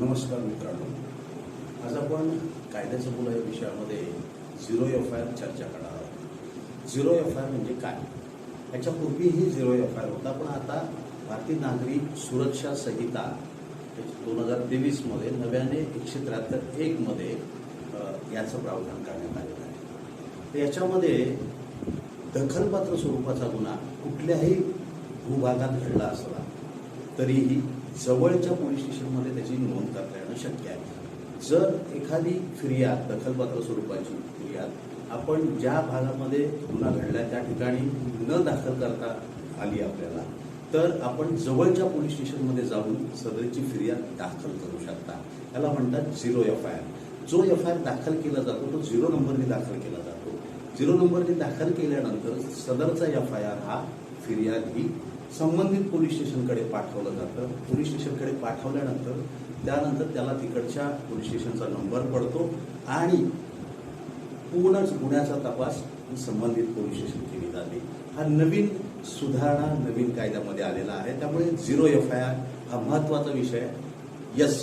नमस्कार मित्रांनो, आज आपण कायद्याचं मुलं या विषयामध्ये झिरो FIR चर्चा करणार आहोत. झिरो FIR म्हणजे काय? याच्यापूर्वीही झिरो FIR होता, पण आता भारतीय नागरिक सुरक्षा संहिता 2023 मध्ये नव्याने 173(1) मध्ये याचं प्रावधान करण्यात आलेलं आहे. तर याच्यामध्ये दखलपात्र स्वरूपाचा गुन्हा कुठल्याही भूभागात घडला असला तरीही जवळच्या पोलीस स्टेशनमध्ये त्याची नोंद करता येणं शक्य आहे. जर एखादी फिर्याद, दखलपात्र स्वरूपाची फिर्याद आपण ज्या भागामध्ये गुन्हा घडला त्या ठिकाणी न दाखल करता आली आपल्याला, तर आपण जवळच्या पोलीस स्टेशनमध्ये जाऊन सदरची फिर्याद दाखल करू शकता. त्याला म्हणतात झिरो FIR. जो FIR दाखल केला जातो तो 0 नंबरने दाखल केला जातो. 0 नंबरने दाखल केल्यानंतर सदरचा FIR हा फिर्याद ही संबंधित पोलीस स्टेशनकडे पाठवलं जातं. पोलीस स्टेशनकडे पाठवल्यानंतर त्याला तिकडच्या पोलीस स्टेशनचा नंबर पडतो आणि पूर्णच गुन्ह्याचा तपास संबंधित पोलीस स्टेशन केली जाते. हा नवीन सुधारणा नवीन कायद्यामध्ये आलेला आहे. त्यामुळे झिरो FIR हा महत्त्वाचा विषय. यस.